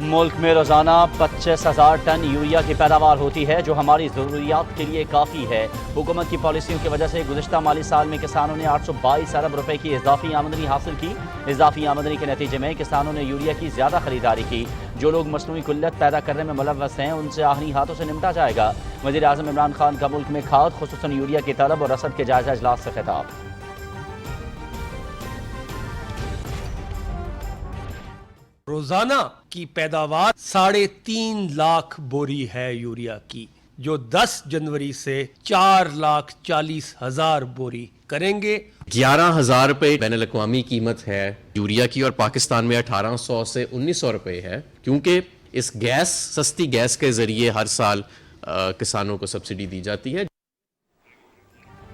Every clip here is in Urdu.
ملک میں روزانہ 25,000 ٹن یوریا کی پیداوار ہوتی ہے جو ہماری ضروریات کے لیے کافی ہے۔ حکومت کی پالیسیوں کی وجہ سے گزشتہ مالی سال میں کسانوں نے 822 ارب روپے کی اضافی آمدنی حاصل کی۔ اضافی آمدنی کے نتیجے میں کسانوں نے یوریا کی زیادہ خریداری کی۔ جو لوگ مصنوعی کلت پیدا کرنے میں ملوث ہیں ان سے آہنی ہاتھوں سے نمٹا جائے گا۔ وزیر اعظم عمران خان کا ملک میں کھاد خصوصاً یوریا کی طلب اور رسد کے جائزہ اجلاس سے خطاب۔ روزانہ کی پیداوار 3.5 لاکھ بوری ہے یوریا کی، جو 10 جنوری سے 4,40,000 بوری کریں گے۔ 11,000 روپے بین الاقوامی قیمت ہے یوریا کی اور پاکستان میں 1,800 سے 1,900 روپے ہے، کیونکہ اس سستی گیس کے ذریعے ہر سال کسانوں کو سبسڈی دی جاتی ہے۔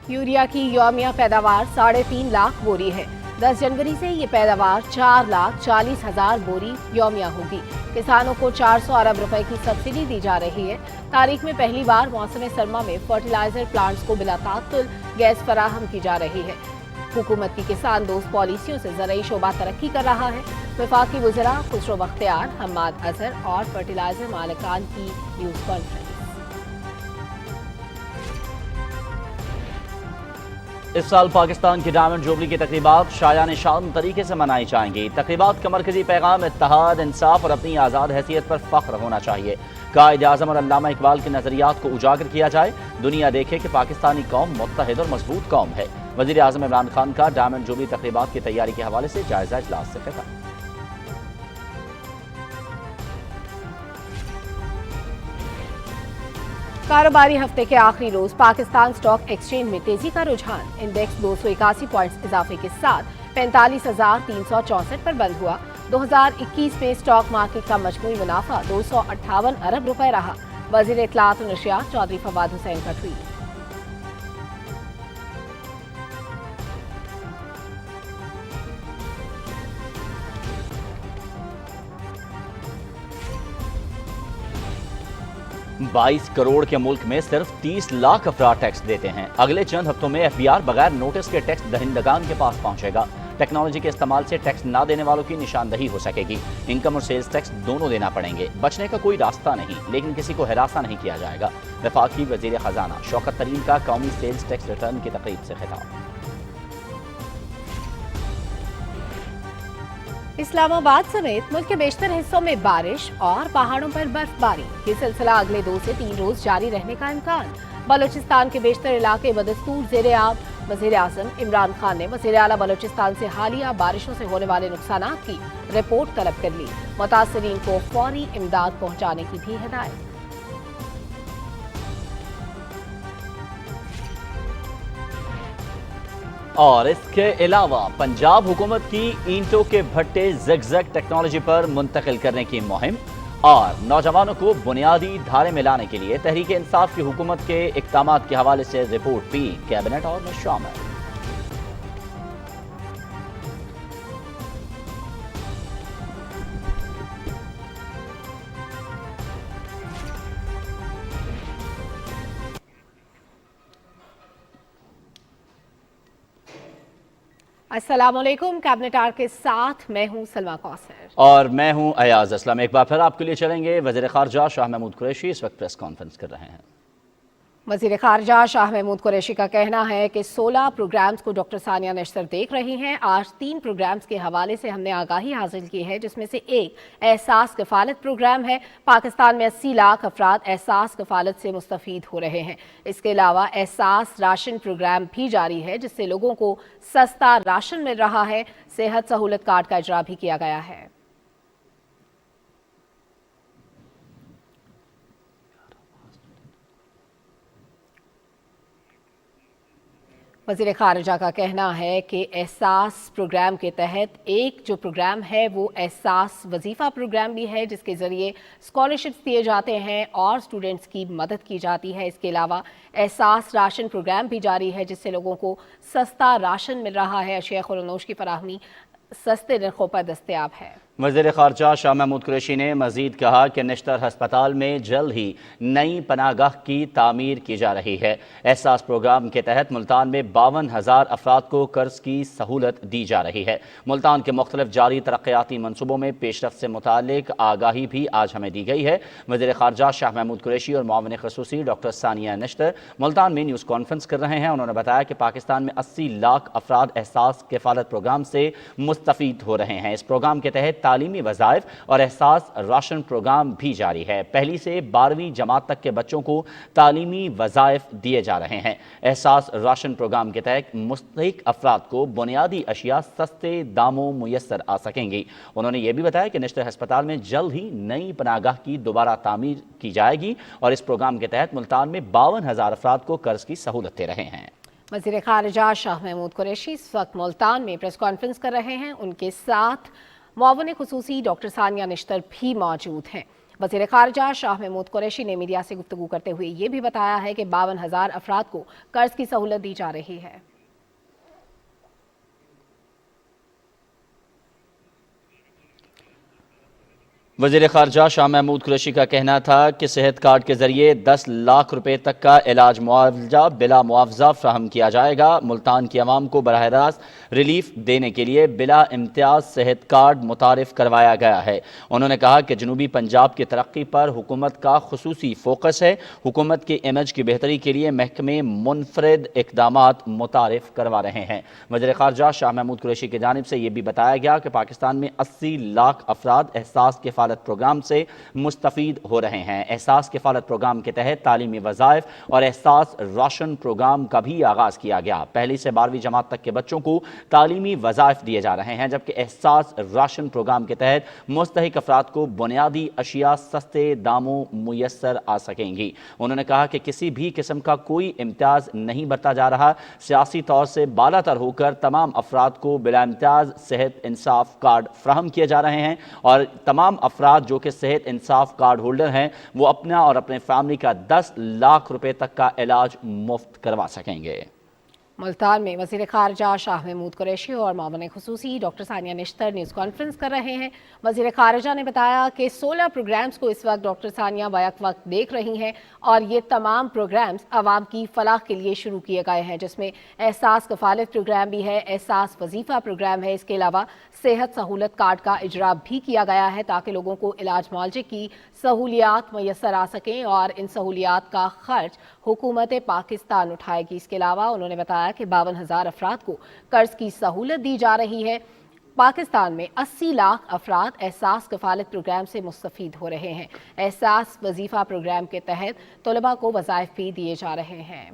یوریا کی یومیہ پیداوار 3.5 لاکھ بوری ہے۔ 10 جنوری سے یہ پیداوار 4,40,000 بوری یومیہ ہوگی۔ کسانوں کو 400 ارب روپے کی سبسڈی دی جا رہی ہے۔ تاریخ میں پہلی بار موسم سرما میں فرٹیلائزر پلانٹس کو بلا تعطل گیس فراہم کی جا رہی ہے۔ حکومت کی کسان دوست پالیسیوں سے زرعی شعبہ ترقی کر رہا ہے۔ وفاقی وزراء خسرو بختیار، حماد اظہر اور فرٹیلائزر مالکان کی نیوز کانفرنس۔ اس سال پاکستان کی ڈائمنڈ جوبلی کی تقریبات شایان شان طریقے سے منائی جائیں گی۔ تقریبات کا مرکزی پیغام اتحاد، انصاف اور اپنی آزاد حیثیت پر فخر ہونا چاہیے۔ قائد اعظم اور علامہ اقبال کے نظریات کو اجاگر کیا جائے، دنیا دیکھے کہ پاکستانی قوم متحد اور مضبوط قوم ہے۔ وزیر اعظم عمران خان کا ڈائمنڈ جوبلی تقریبات کی تیاری کے حوالے سے جائزہ اجلاس سے خطاب۔ کاروباری ہفتے کے آخری روز پاکستان سٹاک ایکسچینج میں تیزی کا رجحان۔ انڈیکس 281 پوائنٹس اضافے کے ساتھ 45,364 پر بند ہوا۔ 2021 میں سٹاک مارکیٹ کا مجموعی منافع 258 ارب روپے رہا۔ وزیر اطلاعات و نشریات چودھری فواد حسین کا ٹویٹ۔ بائیس کروڑ کے ملک میں صرف 30 لاکھ افراد ٹیکس دیتے ہیں۔ اگلے چند ہفتوں میں ایف بی آر بغیر نوٹس کے ٹیکس دہندگان کے پاس پہنچے گا۔ ٹیکنالوجی کے استعمال سے ٹیکس نہ دینے والوں کی نشاندہی ہو سکے گی۔ انکم اور سیلز ٹیکس دونوں دینا پڑیں گے۔ بچنے کا کوئی راستہ نہیں، لیکن کسی کو ہراساں نہیں کیا جائے گا۔ وفاقی وزیر خزانہ شوکت ترین کا قومی سیلز ٹیکس ریٹرن کی تقریب سے خطاب۔ اسلام آباد سمیت ملک کے بیشتر حصوں میں بارش اور پہاڑوں پر برف باری۔ یہ سلسلہ اگلے 2 سے 3 روز جاری رہنے کا امکان۔ بلوچستان کے بیشتر علاقے بدستور زیر آب۔ وزیر اعظم عمران خان نے وزیر اعلیٰ بلوچستان سے حالیہ بارشوں سے ہونے والے نقصانات کی رپورٹ طلب کر لی۔ متاثرین کو فوری امداد پہنچانے کی بھی ہدایت۔ اور اس کے علاوہ پنجاب حکومت کی اینٹوں کے بھٹے زگ زگ ٹیکنالوجی پر منتقل کرنے کی مہم اور نوجوانوں کو بنیادی دھارے میں لانے کے لیے تحریک انصاف کی حکومت کے اقدامات کے حوالے سے رپورٹ بھی کیبنٹ اور میں شامل۔ السلام علیکم، کیبنٹ آر کے ساتھ میں ہوں سلما کوثر اور میں ہوں ایاز اسلم۔ ایک بار پھر آپ کے لیے چلیں گے۔ وزیر خارجہ شاہ محمود قریشی اس وقت پریس کانفرنس کر رہے ہیں۔ وزیر خارجہ شاہ محمود قریشی کا کہنا ہے کہ 16 پروگرامز کو ڈاکٹر ثانیہ نشتر دیکھ رہی ہیں۔ آج 3 پروگرامز کے حوالے سے ہم نے آگاہی حاصل کی ہے، جس میں سے ایک احساس کفالت پروگرام ہے۔ پاکستان میں 80 لاکھ افراد احساس کفالت سے مستفید ہو رہے ہیں۔ اس کے علاوہ احساس راشن پروگرام بھی جاری ہے، جس سے لوگوں کو سستا راشن مل رہا ہے۔ صحت سہولت کارڈ کا اجرا بھی کیا گیا ہے۔ وزیر خارجہ کا کہنا ہے کہ احساس پروگرام کے تحت ایک جو پروگرام ہے وہ احساس وظیفہ پروگرام بھی ہے، جس کے ذریعے اسکالرشپس دیے جاتے ہیں اور اسٹوڈنٹس کی مدد کی جاتی ہے۔ اس کے علاوہ احساس راشن پروگرام بھی جاری ہے، جس سے لوگوں کو سستا راشن مل رہا ہے۔ اشیاء خورنوش کی فراہمی سستے نرخوں پر دستیاب ہے۔ وزیر خارجہ شاہ محمود قریشی نے مزید کہا کہ نشتر ہسپتال میں جلد ہی نئی پناہ گاہ کی تعمیر کی جا رہی ہے۔ احساس پروگرام کے تحت ملتان میں 52,000 افراد کو قرض کی سہولت دی جا رہی ہے۔ ملتان کے مختلف جاری ترقیاتی منصوبوں میں پیش رفت سے متعلق آگاہی بھی آج ہمیں دی گئی ہے۔ وزیر خارجہ شاہ محمود قریشی اور معاون خصوصی ڈاکٹر ثانیہ نشتر ملتان میں نیوز کانفرنس کر رہے ہیں۔ انہوں نے بتایا کہ پاکستان میں 80 لاکھ افراد احساس کفالت پروگرام سے مستفید ہو رہے ہیں۔ اس پروگرام کے تحت تعلیمی وظائف اور احساس راشن پروگرام بھی جاری ہے۔ پہلی سے 12ویں جماعت تک کے بچوں کو تعلیمی وظائف دیے جا رہے ہیں۔ احساس راشن پروگرام کے تحت مستحق افراد کو بنیادی اشیاء سستے داموں میسر آ سکیں گی۔ انہوں نے یہ بھی بتایا کہ نشتر ہسپتال میں جلد ہی نئی پناہ گاہ کی دوبارہ تعمیر کی جائے گی اور اس پروگرام کے تحت ملتان میں 52,000 افراد کو قرض کی سہولت دے رہے ہیں۔ وزیر خارجہ شاہ محمود قریشی اس وقت ملتان میں پریس کانفرنس کر رہے ہیں۔ ان کے ساتھ معاون خصوصی ڈاکٹر ثانیہ نشتر بھی موجود ہیں۔ وزیر خارجہ شاہ محمود قریشی نے میڈیا سے گفتگو کرتے ہوئے یہ بھی بتایا ہے کہ 52,000 افراد کو قرض کی سہولت دی جا رہی ہے۔ وزیر خارجہ شاہ محمود قریشی کا کہنا تھا کہ صحت کارڈ کے ذریعے 10 لاکھ روپے تک کا علاج معالجہ بلا معاوضہ فراہم کیا جائے گا۔ ملتان کی عوام کو براہ راست ریلیف دینے کے لیے بلا امتیاز صحت کارڈ متعارف کروایا گیا ہے۔ انہوں نے کہا کہ جنوبی پنجاب کی ترقی پر حکومت کا خصوصی فوکس ہے۔ حکومت کے امیج کی بہتری کے لیے محکمے منفرد اقدامات متعارف کروا رہے ہیں۔ وزیر خارجہ شاہ محمود قریشی کی جانب سے یہ بھی بتایا گیا کہ پاکستان میں 80 لاکھ افراد احساس کفالت پروگرام سے مستفید ہو رہے ہیں۔ احساس کفالت پروگرام کے تحت تعلیمی وظائف اور احساس راشن پروگرام کا بھی آغاز کیا گیا۔ پہلی سے 12ویں جماعت تک کے بچوں کو تعلیمی وظائف دیے جا رہے ہیں، جبکہ احساس راشن پروگرام کے تحت مستحق افراد کو بنیادی اشیاء سستے داموں میسر آ سکیں گی۔ انہوں نے کہا کہ کسی بھی قسم کا کوئی امتیاز نہیں برتا جا رہا۔ سیاسی طور سے بالا تر ہو کر تمام افراد کو بلا امتیاز صحت انصاف کارڈ فراہم کیے جا رہے ہیں اور تمام افراد جو کہ صحت انصاف کارڈ ہولڈر ہیں وہ اپنا اور اپنے فیملی کا 10 لاکھ روپے تک کا علاج مفت کروا سکیں گے۔ ملتان میں وزیر خارجہ شاہ محمود قریشی اور معاون خصوصی ڈاکٹر ثانیہ نشتر نیوز کانفرنس کر رہے ہیں۔ وزیر خارجہ نے بتایا کہ 16 پروگرامز کو اس وقت ڈاکٹر ثانیہ بیک وقت دیکھ رہی ہیں اور یہ تمام پروگرامز عوام کی فلاح کے لیے شروع کیے گئے ہیں، جس میں احساس کفالت پروگرام بھی ہے، احساس وظیفہ پروگرام ہے۔ اس کے علاوہ صحت سہولت کارڈ کا اجرا بھی کیا گیا ہے تاکہ لوگوں کو علاج معالجے کی سہولیات میسر آ سکیں اور ان سہولیات کا خرچ حکومت پاکستان اٹھائے گی۔ اس کے علاوہ انہوں نے بتایا کہ 52,000 افراد کو قرض کی سہولت دی جا رہی ہے۔ پاکستان میں 80 لاکھ افراد احساس کفالت پروگرام سے مستفید ہو رہے ہیں۔ احساس وظیفہ پروگرام کے تحت طلباء کو وظائف بھی دیے جا رہے ہیں۔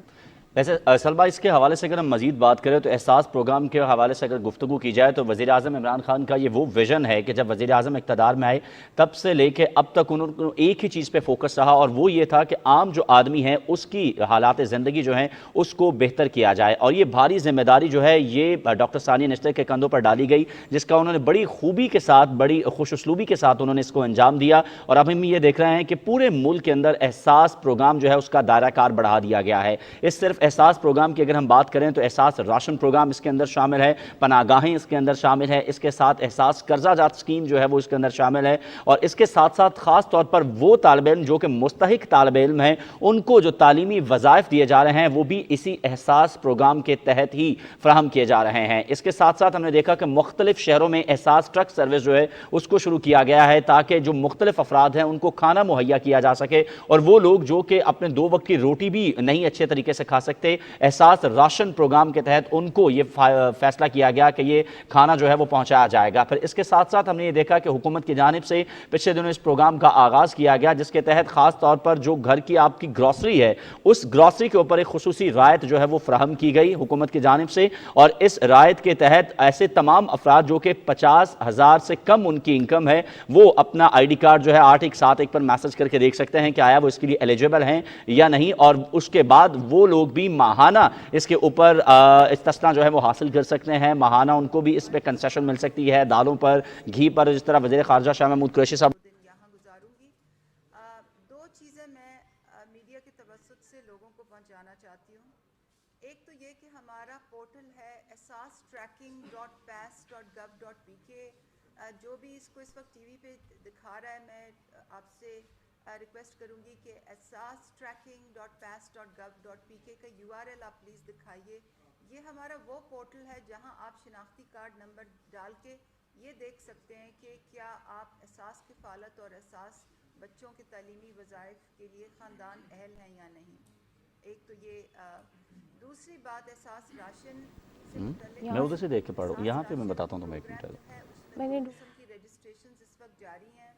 ویسے سلمہ اس کے حوالے سے اگر ہم مزید بات کریں تو احساس پروگرام کے حوالے سے اگر گفتگو کی جائے تو وزیر اعظم عمران خان کا یہ وہ ویژن ہے کہ جب وزیر اعظم اقتدار میں آئے تب سے لے کے اب تک انہوں نے ایک ہی چیز پہ فوکس رہا اور وہ یہ تھا کہ عام جو آدمی ہے اس کی حالات زندگی جو ہیں اس کو بہتر کیا جائے، اور یہ بھاری ذمہ داری جو ہے یہ ڈاکٹر ثانیہ نشتر کے کندھوں پر ڈالی گئی، جس کا انہوں نے بڑی خوبی کے ساتھ بڑی خوش اسلوبی کے ساتھ انہوں نے اس کو انجام دیا۔ اور اب ہم یہ دیکھ رہے ہیں کہ پورے ملک کے اندر احساس پروگرام جو ہے اس کا دائرہ کار بڑھا دیا گیا ہے۔ اس صرف احساس پروگرام کی اگر ہم بات کریں تو احساس راشن پروگرام اس کے اندر شامل ہے، پناہ گاہیں اس کے اندر شامل ہے، اس کے ساتھ احساس قرضہ جات اسکیم جو ہے وہ اس کے اندر شامل ہے، اور اس کے ساتھ ساتھ خاص طور پر وہ طالب علم جو کہ مستحق طالب علم ہیں ان کو جو تعلیمی وظائف دیے جا رہے ہیں وہ بھی اسی احساس پروگرام کے تحت ہی فراہم کیے جا رہے ہیں۔ اس کے ساتھ ساتھ ہم نے دیکھا کہ مختلف شہروں میں احساس ٹرک سروس جو ہے اس کو شروع کیا گیا ہے تاکہ جو مختلف افراد ہیں ان کو کھانا مہیا کیا جا سکے، اور وہ لوگ جو کہ اپنے 2 وقت کی روٹی بھی نہیں اچھے طریقے سے کھا سکتے، احساس راشن پروگرام کے تحت ان کو یہ فیصلہ کیا گیا کہ یہ کھانا جو ہے وہ پہنچایا جائے گا۔ پھر اس کے ساتھ ساتھ ہم نے یہ دیکھا کہ حکومت کی جانب سے پچھلے دنوں اس پروگرام کا آغاز کیا گیا جس کے تحت خاص طور پر جو گھر کی آپ کی گروسری ہے اس گروسری کے اوپر ایک خصوصی رعایت جو ہے وہ فراہم کی گئی حکومت کی جانب سے، اور اس رعایت کے تحت ایسے تمام افراد جو کہ 50,000 سے کم ان کی انکم ہے وہ اپنا آئی ڈی کارڈ جو ہے 8171 پر میسج کر کے دیکھ سکتے ہیں کہ آیا وہ اس کے لیے ایلیجیبل ہیں یا نہیں، اور اس کے بعد وہ لوگ بھی ماہانہ اس کے اوپر استثنا جو ہے وہ حاصل کر سکتے ہیں، ماہانہ ان کو بھی اس پہ کنسیشن مل سکتی ہے، دالوں پر، گھی پر، جس طرح وزیر خارجہ شاہ محمود قریشی صاحب یہاں گزاروں گی۔ 2 چیزیں میں میڈیا کے توسط سے لوگوں کو پہنچانا چاہتی ہوں۔ ایک تو یہ کہ ہمارا پورٹل ہے احساس tracking.pass.gov.pk، جو بھی اس کو اس وقت ٹی وی پہ دکھا رہا ہے، میں آپ سے ریکویسٹ کروں گی کہ esastracking.pas.gov.pk کا URL آپ پلیز دکھائیے. یہ ہمارا وہ پورٹل ہے جہاں آپ شناختی کارڈ نمبر ڈال کے یہ دیکھ سکتے ہیں کہ کیا آپ احساس کفالت اور احساس بچوں کے تعلیمی وظائف کے لیے خاندان اہل ہیں یا نہیں. ایک تو یہ دوسری بات احساس راشن سے متعلق میں ادھر سے دیکھ کے پڑھوں. یہاں پہ میں بتاتا ہوں تمہیں ایک منٹ. میں نے قسم کی رجسٹریشنز اس وقت جاری ہیں.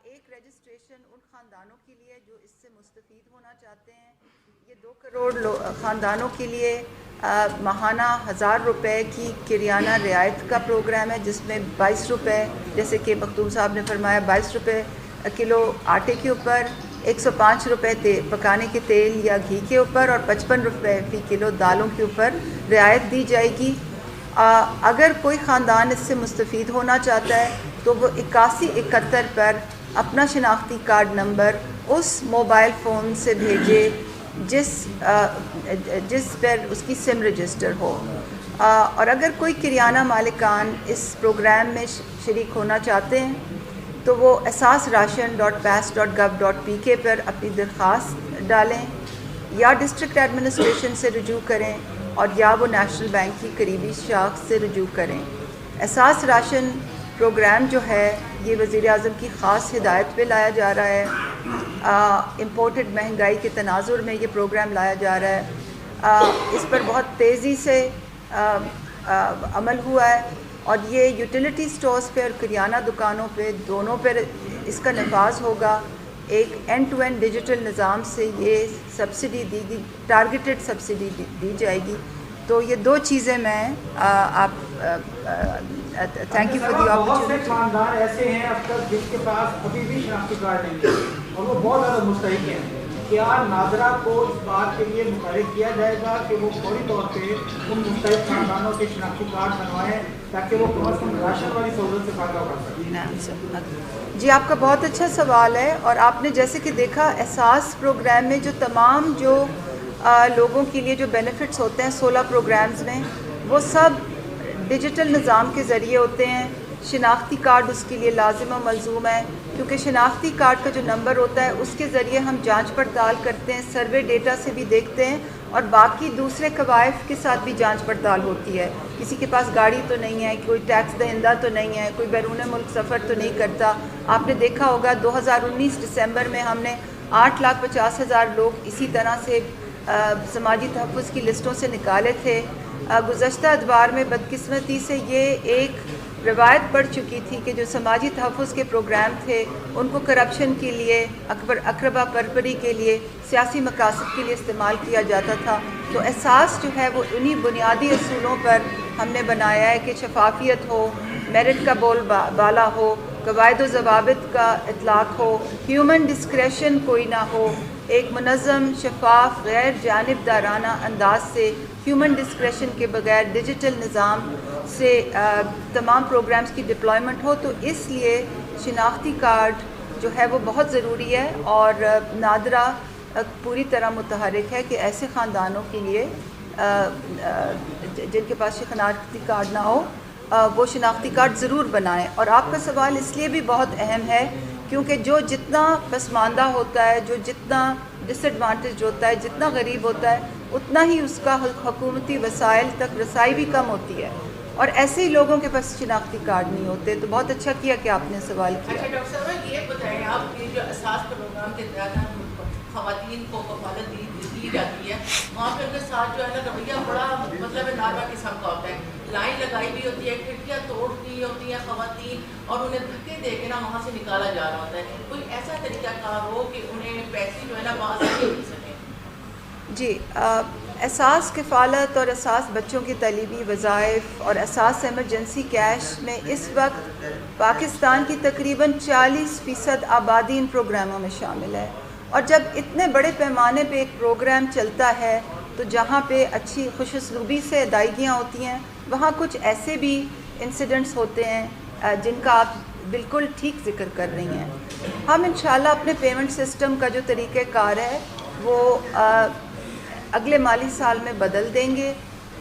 ایک رجسٹریشن ان خاندانوں کے لیے جو اس سے مستفید ہونا چاہتے ہیں. یہ 2 کروڑ خاندانوں کے لیے ماہانہ 1000 روپے کی کریانہ رعایت کا پروگرام ہے، جس میں 22 روپے، جیسے کہ مختوم صاحب نے فرمایا، 22 روپے کلو آٹے کے اوپر، 105 روپے پکانے کے تیل یا گھی کے اوپر، اور 55 روپے فی کلو دالوں کے اوپر رعایت دی جائے گی. اگر کوئی خاندان اس سے مستفید ہونا چاہتا ہے تو وہ 8171 پر اپنا شناختی کارڈ نمبر اس موبائل فون سے بھیجے جس پر اس کی سم رجسٹر ہو. اور اگر کوئی کریانہ مالکان اس پروگرام میں شریک ہونا چاہتے ہیں تو وہ esasration.pas.gov.pk پر اپنی درخواست ڈالیں یا ڈسٹرکٹ ایڈمنسٹریشن سے رجوع کریں، اور یا وہ نیشنل بینک کی قریبی شاخ سے رجوع کریں. احساس راشن پروگرام جو ہے یہ وزیر اعظم کی خاص ہدایت پہ لایا جا رہا ہے. امپورٹڈ مہنگائی کے تناظر میں یہ پروگرام لایا جا رہا ہے. اس پر بہت تیزی سے عمل ہوا ہے، اور یہ یوٹیلیٹی سٹورز پہ اور کریانہ دکانوں پہ دونوں پہ اس کا نفاذ ہوگا. ایک اینڈ ٹو اینڈ ڈیجیٹل نظام سے یہ سبسڈی دی گئی، ٹارگیٹڈ سبسڈی دی جائے گی. تو یہ 2 چیزیں میں آپ thank you for the opportunity. خاندان ایسے ہیں اب تک جن کے پاس ابھی بھی شناختی کارڈ نہیں ہے اور وہ بہت زیادہ مستحق ہیں. کیا ناظرہ کو اس بات کے لیے متحرک کیا جائے گا کہ وہ فوری طور پہ ان مستحق خاندانوں کے شناختی کارڈ بنوائیں تاکہ وہ کم از کم راشن والی سہولت سے فائدہ اٹھا سکیں؟ جی، آپ کا بہت اچھا سوال ہے. اور آپ نے جیسے کہ دیکھا احساس پروگرام میں جو تمام جو لوگوں کے لیے جو بینیفٹس ہوتے ہیں 16 پروگرامز میں، وہ سب ڈیجیٹل نظام کے ذریعے ہوتے ہیں. شناختی کارڈ اس کے لیے لازم و ملزوم ہے، کیونکہ شناختی کارڈ کا جو نمبر ہوتا ہے اس کے ذریعے ہم جانچ پڑتال کرتے ہیں، سروے ڈیٹا سے بھی دیکھتے ہیں، اور باقی دوسرے قوائف کے ساتھ بھی جانچ پڑتال ہوتی ہے. کسی کے پاس گاڑی تو نہیں ہے، کوئی ٹیکس دہندہ تو نہیں ہے، کوئی بیرون ملک سفر تو نہیں کرتا. آپ نے دیکھا ہوگا 2019 دسمبر میں ہم نے 8,50,000 لوگ اسی طرح سے سماجی تحفظ کی لسٹوں سے نکالے تھے. گزشتہ ادوار میں بدقسمتی سے یہ ایک روایت پڑ چکی تھی کہ جو سماجی تحفظ کے پروگرام تھے ان کو کرپشن کے لیے، اقربا پرپری کے لیے، سیاسی مقاصد کے لیے استعمال کیا جاتا تھا. تو احساس جو ہے وہ انہی بنیادی اصولوں پر ہم نے بنایا ہے کہ شفافیت ہو، میرٹ کا بول بالا ہو، قواعد و ضوابط کا اطلاق ہو، ہیومن ڈسکریشن کوئی نہ ہو، ایک منظم، شفاف، غیر جانبدارانہ انداز سے ہیومن ڈسکریشن کے بغیر ڈیجیٹل نظام سے تمام پروگرامز کی ڈپلائمنٹ ہو. تو اس لیے شناختی کارڈ جو ہے وہ بہت ضروری ہے، اور نادرہ پوری طرح متحرک ہے کہ ایسے خاندانوں کے لیے جن کے پاس شناختی کارڈ نہ ہو وہ شناختی کارڈ ضرور بنائیں. اور آپ کا سوال اس لیے بھی بہت اہم ہے کیونکہ جو جتنا پسماندہ ہوتا ہے، جو جتنا ڈس ایڈوانٹیج ہوتا ہے، جتنا غریب ہوتا ہے، اتنا ہی اس کا حکومتی وسائل تک رسائی بھی کم ہوتی ہے، اور ایسے ہی لوگوں کے پاس شناختی کارڈ نہیں ہوتے. تو بہت اچھا کیا کہ آپ نے سوال کیا. اچھا ڈاکٹر صاحب، یہ بتائیں آپ کہ جو احساس پروگرام کے تحت خواتین کو کفالت دی جاتی ہے، وہاں پہ ان کے ساتھ جو ہے نا رویہ بڑا مطلب ناروا قسم کا ہوتا ہے. لائن لگائی ہوئی ہوتی ہے، کھڑکیاں توڑ دی ہوتی ہیں خواتین، اور انہیں دھکے دے کے نا وہاں سے نکالا جا رہا ہوتا ہے. کوئی ایسا طریقہ کار ہو کہ انہیں پیسے جو ہے نا وہاں سے مل سکیں؟ جی، احساس کفالت اور احساس بچوں کی تعلیمی وظائف اور احساس ایمرجنسی کیش میں اس وقت پاکستان کی تقریباً 40% آبادی ان پروگراموں میں شامل ہے. اور جب اتنے بڑے پیمانے پہ ایک پروگرام چلتا ہے تو جہاں پہ اچھی خوش اسلوبی سے ادائیگیاں ہوتی ہیں، وہاں کچھ ایسے بھی انسیڈنٹس ہوتے ہیں جن کا آپ بالکل ٹھیک ذکر کر رہی ہیں. ہم انشاءاللہ اپنے پیمنٹ سسٹم کا جو طریقہ کار ہے وہ اگلے مالی سال میں بدل دیں گے.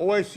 OIC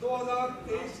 2023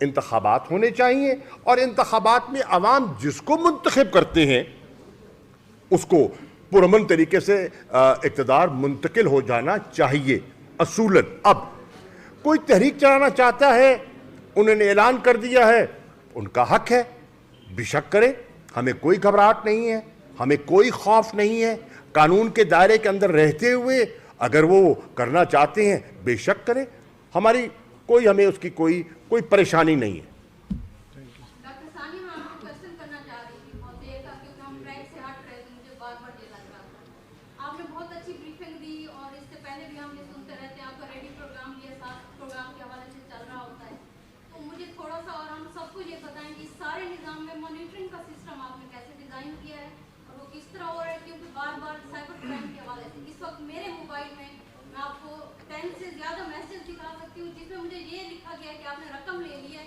انتخابات ہونے چاہیے اور انتخابات میں عوام جس کو منتخب کرتے ہیں اس کو پرامن طریقے سے اقتدار منتقل ہو جانا چاہیے اصولاً. اب کوئی تحریک چلانا چاہتا ہے, انہوں نے اعلان کر دیا ہے, ان کا حق ہے, بے شک کرے, ہمیں کوئی گھبراہٹ نہیں ہے, ہمیں کوئی خوف نہیں ہے. قانون کے دائرے کے اندر رہتے ہوئے اگر وہ کرنا چاہتے ہیں بے شک کریں, ہمیں اس کی کوئی پریشانی نہیں ہے. ڈاکٹر ثانیہ, میں آپ کو کوشچن کرنا چاہ رہی تھی بہت دیر کا, کیونکہ ہم ٹریک سے ہٹ رہے تھے, مجھے بار بار یہ لگ رہا تھا. آپ نے بہت اچھی بریفنگ دی اور اس سے پہلے بھی ہم یہ سنتے رہتے ہیں, آپ کا ریڈی پروگرام بھی احساس پروگرام کے حوالے سے چل رہا ہوتا ہے. تو مجھے تھوڑا سا اور ہم سب کو یہ بتائیں کہ اس سارے نظام میں مانیٹرنگ کا سسٹم آپ نے کیسے ڈیزائن کیا ہے اور وہ کس طرح ہو رہا ہے, کیونکہ بار بار سائبر کرائم کے حوالے سے اس وقت میرے موبائل میں آپ کو 10 سے زیادہ میسج دکھا سکتی ہوں جس میں مجھے یہ لکھا گیا کہ آپ نے رقم لے لی ہے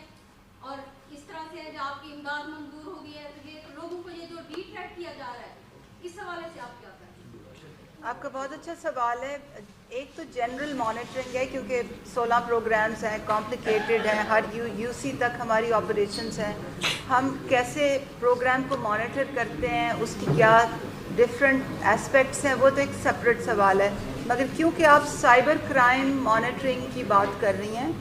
اور اس طرح سے جو آپ کی امداد منظور ہو گئی ہے. تو یہ لوگوں کو یہ جو ڈی ٹریک کیا جا رہا ہے اس حوالے سے آپ کیا کریں گے؟ آپ کا بہت اچھا سوال ہے. ایک تو جنرل مانیٹرنگ ہے کیونکہ 16 پروگرامز ہیں, کمپلیکیٹڈ ہیں, ہر یو سی تک ہماری آپریشنز ہیں. ہم کیسے پروگرام کو مانیٹر کرتے ہیں, اس کی کیا ڈفرینٹ ایسپیکٹس ہیں, وہ تو ایک سپریٹ سوال ہے. مگر کیونکہ آپ سائبر کرائم مانیٹرنگ کی بات کر رہی ہیں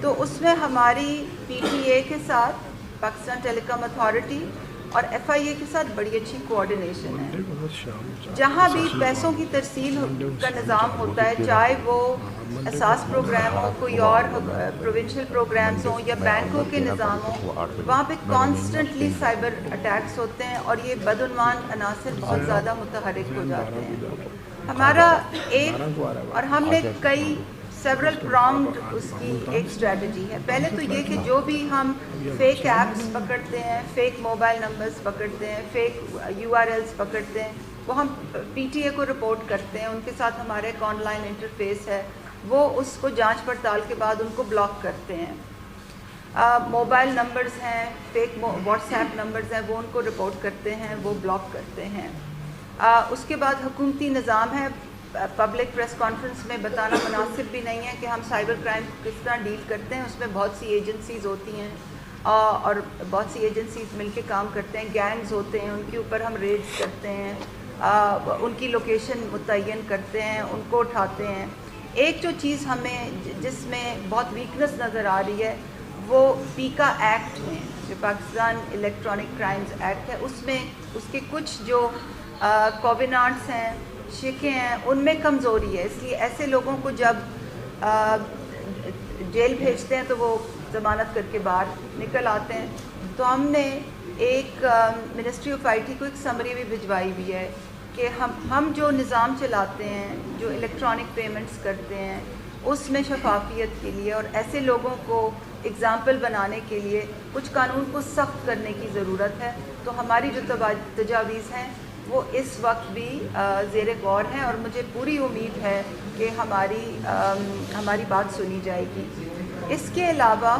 تو اس میں ہماری پی ٹی اے کے ساتھ, پاکستان ٹیلی کام اتھارٹی اور ایف آئی اے کے ساتھ بڑی اچھی کوآرڈینیشن ہے. جہاں بھی پیسوں کی ترسیل کا نظام ہوتا ہے, چاہے وہ اساس پروگرام ہو, کوئی اور پروونشل پروگرامز ہوں یا بینکوں کے نظام ہوں, وہاں پہ کانسٹنٹلی سائبر اٹیکس ہوتے ہیں اور یہ بدعنوان عناصر بہت زیادہ متحرک ہو جاتے ہیں. ہمارا ایک اور ہم نے کئی سیورل پرانگڈ اس کی ایک اسٹریٹجی ہے. پہلے تو یہ کہ جو بھی ہم فیک ایپس پکڑتے ہیں, فیک موبائل نمبرز پکڑتے ہیں, فیک یو آر ایلز پکڑتے ہیں, وہ ہم پی ٹی اے کو رپورٹ کرتے ہیں. ان کے ساتھ ہمارا ایک آن لائن انٹرفیس ہے, وہ اس کو جانچ پڑتال کے بعد ان کو بلاک کرتے ہیں. موبائل نمبرز ہیں, فیک واٹس ایپ نمبرز ہیں, وہ ان کو رپورٹ کرتے ہیں, وہ بلاک کرتے ہیں. اس کے بعد حکومتی نظام ہے. پبلک پریس کانفرنس میں بتانا مناسب بھی نہیں ہے کہ ہم سائبر کرائم کو کس طرح ڈیل کرتے ہیں. اس میں بہت سی ایجنسیز ہوتی ہیں اور بہت سی ایجنسیز مل کے کام کرتے ہیں. گینگز ہوتے ہیں, ان کے اوپر ہم ریڈز کرتے ہیں, ان کی لوکیشن متعین کرتے ہیں, ان کو اٹھاتے ہیں. ایک جو چیز ہمیں جس میں بہت ویکنس نظر آ رہی ہے وہ پیکا ایکٹ میں, جو پاکستان الیکٹرانک کرائمز ایکٹ ہے, اس میں اس کے کچھ جو کوونانٹس ہیں, شکیں ہیں, ان میں کمزوری ہے. اس لیے ایسے لوگوں کو جب جیل بھیجتے ہیں تو وہ ضمانت کر کے باہر نکل آتے ہیں. تو ہم نے ایک منسٹری آف آئی ٹی کو ایک سمری بھی بھجوائی ہوئی ہے کہ ہم جو نظام چلاتے ہیں, جو الیکٹرانک پیمنٹس کرتے ہیں, اس میں شفافیت کے لیے اور ایسے لوگوں کو اگزامپل بنانے کے لیے کچھ قانون کو سخت کرنے کی ضرورت ہے. تو ہماری جو تجاویز ہیں وہ اس وقت بھی زیر غور ہیں اور مجھے پوری امید ہے کہ ہماری بات سنی جائے گی. اس کے علاوہ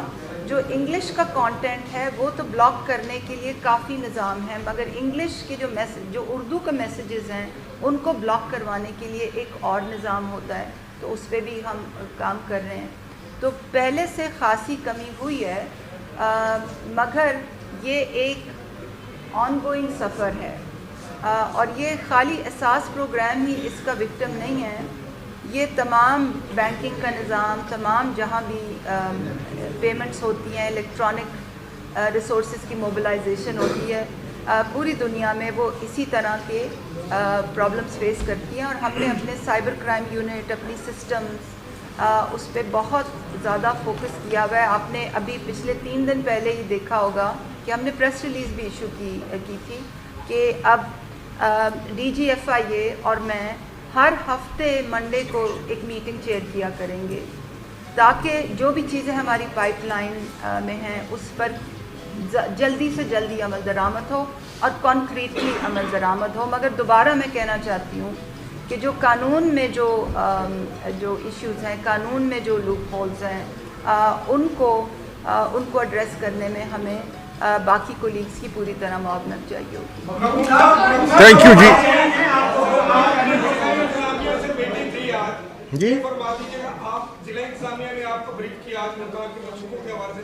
جو انگلش کا کانٹینٹ ہے وہ تو بلاک کرنے کے لیے کافی نظام ہے, مگر انگلش کے جو اردو کے میسیجز ہیں ان کو بلاک کروانے کے لیے ایک اور نظام ہوتا ہے, تو اس پہ بھی ہم کام کر رہے ہیں. تو پہلے سے خاصی کمی ہوئی ہے, مگر یہ ایک آن گوئنگ سفر ہے اور یہ خالی اساس پروگرام ہی اس کا وکٹم نہیں ہے. یہ تمام بینکنگ کا نظام, تمام جہاں بھی پیمنٹس ہوتی ہیں, الیکٹرانک ریسورسز کی موبلائزیشن ہوتی ہے, پوری دنیا میں وہ اسی طرح کے پرابلمس فیس کرتی ہیں. اور ہم نے اپنے سائبر کرائم یونٹ, اپنی سسٹمز, اس پہ بہت زیادہ فوکس کیا ہوا ہے. آپ نے ابھی پچھلے 3 دن پہلے ہی دیکھا ہوگا کہ ہم نے پریس ریلیز بھی ایشو کی تھی کہ اب ڈی جی ایف آئی اے اور میں ہر ہفتے منڈے کو ایک میٹنگ چیئر کیا کریں گے تاکہ جو بھی چیزیں ہماری پائپ لائن میں ہیں اس پر جلدی سے جلدی عمل درآمد ہو اور کانکریٹلی عمل درآمد ہو. مگر دوبارہ میں کہنا چاہتی ہوں کہ جو قانون میں جو ایشوز ہیں, قانون میں جو لوپ ہولز ہیں, ان کو ایڈریس کرنے میں ہمیں باقی کولیگز کی پوری طرح معاونت چاہیے ہوگی. تھینک یو جی. جی فرما دیجیے گا, آپ ضلع انتظامیہ نے آپ کو بریف کیا آج ملتوی کی منصوبوں کے حوالے سے,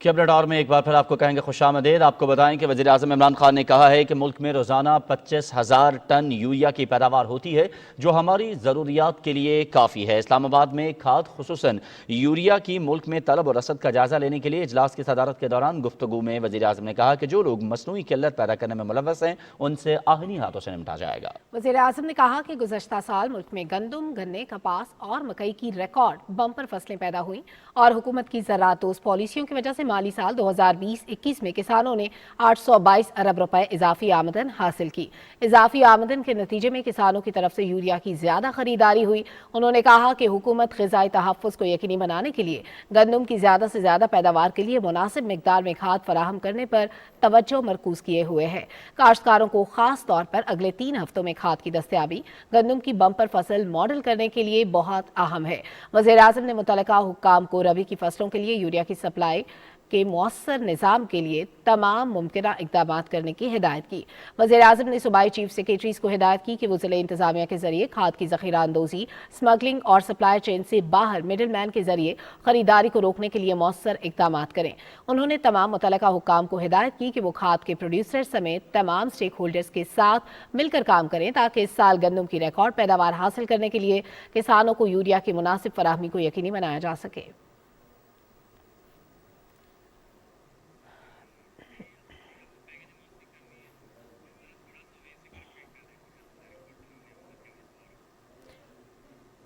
کی اپڈیٹ اور میں ایک بار پھر آپ کو کہیں گے خوش آمدید. آپ کو بتائیں کہ وزیر اعظم عمران خان نے کہا ہے کہ ملک میں روزانہ 25,000 ٹن یوریا کی پیداوار ہوتی ہے جو ہماری ضروریات کے لیے کافی ہے. اسلام آباد میں کھاد خصوصاً یوریا کی ملک میں طلب و رسد کا جائزہ لینے کے لیے اجلاس کی صدارت کے دوران گفتگو میں وزیر اعظم نے کہا کہ جو لوگ مصنوعی قلت پیدا کرنے میں ملوث ہیں ان سے آہنی ہاتھوں سے نمٹا جائے گا. وزیر اعظم نے کہا کہ گزشتہ سال ملک میں گندم، گنے، کپاس اور مکئی کی ریکارڈ بمپر فصلیں پیدا ہوئیں اور حکومت کی زراعت دوست پالیسیوں کی وجہ سے مالی سال 2020-21 میں کسانوں نے 822 ارب روپے اضافی آمدن حاصل کی. اضافی آمدن کے نتیجے میں کسانوں کی طرف سے یوریا کی زیادہ خریداری ہوئی. انہوں نے کہا کہ حکومت غذائی تحفظ کو یقینی بنانے کے لیے گندم کی زیادہ سے زیادہ پیداوار کے لیے مناسب مقدار میں کھاد فراہم کرنے پر توجہ مرکوز کیے ہوئے ہے. کاشتکاروں کو خاص طور پر اگلے 3 ہفتوں میں کھاد کی دستیابی گندم کی بمپر فصل ماڈل کرنے کے لیے بہت اہم ہے. وزیر اعظم نے متعلقہ حکام کو ربی کی فصلوں کے لیے یوریا کی سپلائی کے مؤثر نظام کے لیے تمام ممکنہ اقدامات کرنے کی ہدایت کی. وزیر اعظم نے صوبائی چیف سیکریٹریز کو ہدایت کی کہ وہ ضلع انتظامیہ کے ذریعے کھاد کی ذخیرہ اندوزی، سمگلنگ اور سپلائی چین سے باہر مڈل مین کے ذریعے خریداری کو روکنے کے لیے مؤثر اقدامات کریں. انہوں نے تمام متعلقہ حکام کو ہدایت کی کہ وہ کھاد کے پروڈیوسر سمیت تمام سٹیک ہولڈرز کے ساتھ مل کر کام کریں تاکہ اس سال گندم کی ریکارڈ پیداوار حاصل کرنے کے لیے کسانوں کو یوریا کی مناسب فراہمی کو یقینی بنایا جا سکے.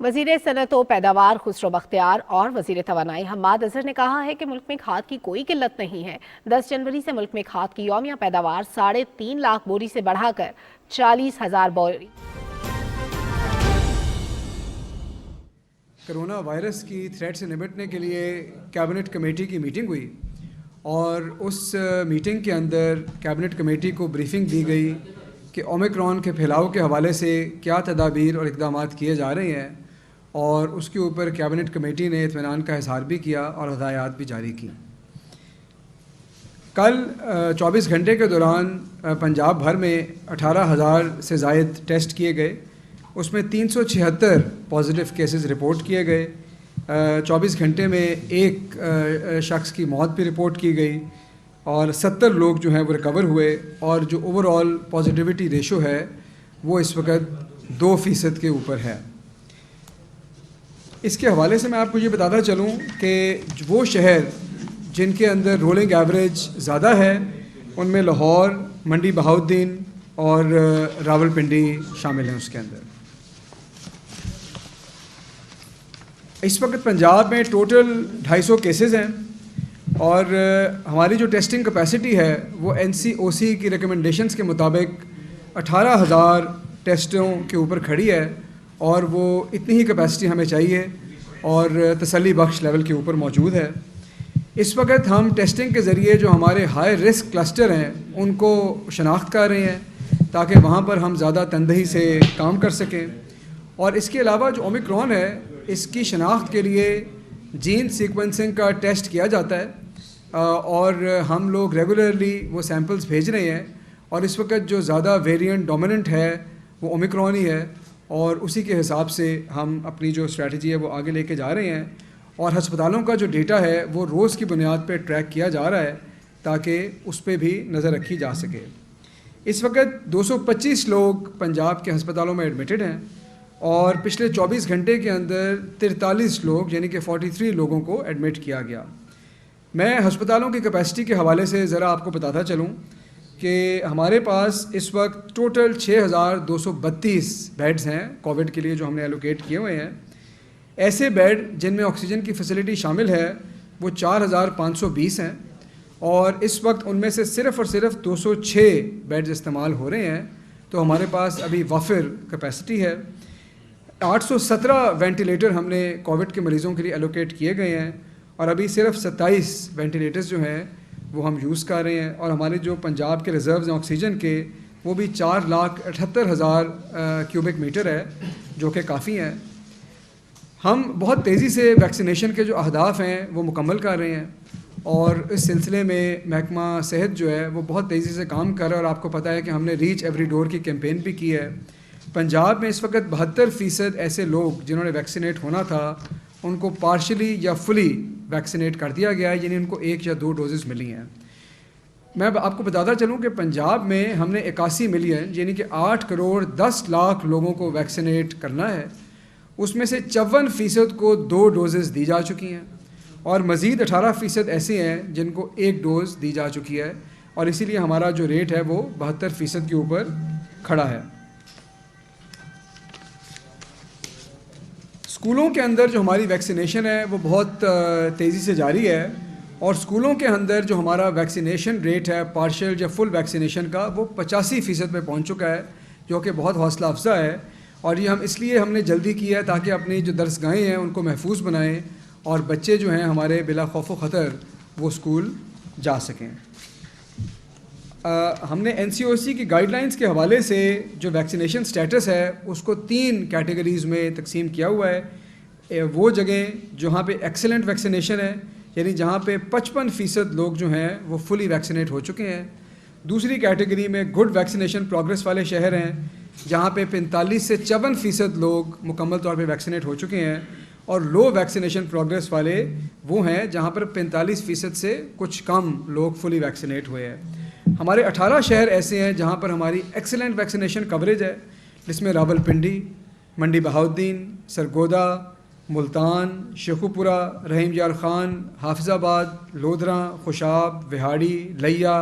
وزیر صنعت و پیداوار خسرو بختیار اور وزیر توانائی حماد اظہر نے کہا ہے کہ ملک میں کھاد کی کوئی قلت نہیں ہے. 10 جنوری سے ملک میں کھاد کی یومیہ پیداوار 3.5 لاکھ بوری سے بڑھا کر 40,000 بوری. کرونا وائرس کی تھریٹ سے نمٹنے کے لیے کیبنٹ کمیٹی کی میٹنگ ہوئی اور اس میٹنگ کے اندر کیبنٹ کمیٹی کو بریفنگ دی گئی کہ اومیکرون کے پھیلاؤ کے حوالے سے کیا تدابیر اور اقدامات کیے جا رہے ہیں اور اس کے اوپر کیبنٹ کمیٹی نے اطمینان کا اظہار بھی کیا اور ہدایات بھی جاری کی. کل 24 گھنٹے کے دوران پنجاب بھر میں 18,000 سے زائد ٹیسٹ کیے گئے. اس میں 376 پازیٹیو کیسز رپورٹ کیے گئے. 24 گھنٹے میں ایک شخص کی موت بھی رپورٹ کی گئی اور 70 لوگ جو ہیں وہ ریکور ہوئے اور جو اوور آل پازیٹیوٹی ریشو ہے وہ اس وقت 2% کے اوپر ہے. اس کے حوالے سے میں آپ کو یہ بتاتا چلوں کہ وہ شہر جن کے اندر رولنگ ایوریج زیادہ ہے ان میں لاہور، منڈی بہاؤالدین اور راولپنڈی شامل ہیں. اس کے اندر اس وقت پنجاب میں ٹوٹل 250 کیسز ہیں اور ہماری جو ٹیسٹنگ کیپیسٹی ہے وہ NCOC کی ریکمنڈیشنز کے مطابق 18,000 ٹیسٹوں کے اوپر کھڑی ہے اور وہ اتنی ہی کیپیسٹی ہمیں چاہیے اور تسلی بخش لیول کے اوپر موجود ہے. اس وقت ہم ٹیسٹنگ کے ذریعے جو ہمارے ہائی رسک کلسٹر ہیں ان کو شناخت کر رہے ہیں تاکہ وہاں پر ہم زیادہ تندہی سے کام کر سکیں. اور اس کے علاوہ جو اومیکرون ہے اس کی شناخت کے لیے جین سیکوینسنگ کا ٹیسٹ کیا جاتا ہے اور ہم لوگ ریگولرلی وہ سیمپلز بھیج رہے ہیں اور اس وقت جو زیادہ ویریئنٹ ڈومیننٹ ہے وہ اومیکرون ہی ہے اور اسی کے حساب سے ہم اپنی جو اسٹریٹجی ہے وہ آگے لے کے جا رہے ہیں. اور ہسپتالوں کا جو ڈیٹا ہے وہ روز کی بنیاد پہ ٹریک کیا جا رہا ہے تاکہ اس پہ بھی نظر رکھی جا سکے. اس وقت 225 لوگ پنجاب کے ہسپتالوں میں ایڈمیٹڈ ہیں اور پچھلے 24 گھنٹے کے اندر 43 لوگ یعنی کہ 43 لوگوں کو ایڈمٹ کیا گیا. میں ہسپتالوں کی کیپیسٹی کے حوالے سے ذرا آپ کو بتاتا چلوں کہ ہمارے پاس اس وقت ٹوٹل 6,232 بیڈز ہیں کووڈ کے لیے جو ہم نے ایلوکیٹ کیے ہوئے ہیں. ایسے بیڈ جن میں آکسیجن کی فیسلٹی شامل ہے وہ 4,520 ہیں اور اس وقت ان میں سے صرف اور صرف 206 بیڈز استعمال ہو رہے ہیں. تو ہمارے پاس ابھی وافر کیپیسٹی ہے. 817 وینٹیلیٹر ہم نے کووڈ کے مریضوں کے لیے ایلوکیٹ کیے گئے ہیں اور ابھی صرف 27 وینٹیلیٹرز جو ہیں وہ ہم یوز کر رہے ہیں. اور ہمارے جو پنجاب کے ریزروز ہیں آکسیجن کے وہ بھی 4,78,000 کیوبک میٹر ہے جو کہ کافی ہیں. ہم بہت تیزی سے ویکسینیشن کے جو اہداف ہیں وہ مکمل کر رہے ہیں اور اس سلسلے میں محکمہ صحت جو ہے وہ بہت تیزی سے کام کر رہا ہے اور آپ کو پتہ ہے کہ ہم نے ریچ ایوری ڈور کی کیمپین بھی کی ہے. پنجاب میں اس وقت 72% ایسے لوگ جنہوں نے ویکسینیٹ ہونا تھا ان کو پارشلی یا فلی ویکسینیٹ کر دیا گیا ہے، یعنی ان کو 1 یا 2 ڈوزز ملی ہیں۔ میں آپ کو بتاتا چلوں کہ پنجاب میں ہم نے 81 ملین یعنی کہ 8 کروڑ 10 لاکھ لوگوں کو ویکسینیٹ کرنا ہے، اس میں سے 54% کو 2 ڈوزز دی جا چکی ہیں اور مزید 18% ایسے ہیں جن کو 1 ڈوز دی جا چکی ہے، اور اسی لیے ہمارا جو ریٹ ہے وہ 72% کے اوپر کھڑا ہے۔ اسکولوں کے اندر جو ہماری ویکسینیشن ہے وہ بہت تیزی سے جاری ہے، اور اسکولوں کے اندر جو ہمارا ویکسینیشن ریٹ ہے پارشل یا فل ویکسینیشن کا وہ 85% پہ پہنچ چکا ہے، جو کہ بہت حوصلہ افزا ہے، اور یہ ہم نے جلدی کیا ہے تاکہ اپنی جو درسگاہیں ہیں ان کو محفوظ بنائیں اور بچے جو ہیں ہمارے بلا خوف و خطر وہ اسکول جا سکیں۔ ہم نے NCOC کی گائیڈ لائنس کے حوالے سے جو ویکسینیشن سٹیٹس ہے اس کو 3 کیٹیگریز میں تقسیم کیا ہوا ہے۔ وہ جگہیں جہاں پہ ایکسلنٹ ویکسینیشن ہے، یعنی جہاں پہ 55% لوگ جو ہیں وہ فلی ویکسینیٹ ہو چکے ہیں۔ دوسری کیٹیگری میں گڈ ویکسینیشن پروگرس والے شہر ہیں، جہاں پہ 45 سے 54% لوگ مکمل طور پہ ویکسینیٹ ہو چکے ہیں، اور لو ویکسینیشن پروگرس والے وہ ہیں جہاں پر 45% سے کچھ کم لوگ فلی ویکسینیٹ ہوئے ہیں۔ ہمارے 18 شہر ایسے ہیں جہاں پر ہماری ایکسلنٹ ویکسینیشن کوریج ہے، جس میں راول پنڈی، منڈی بہاؤالدین، سرگودا، ملتان، شیخوپورہ، رحیم یار خان، حافظ آباد، لودھراں، خوشاب، وہاڑی، لیا،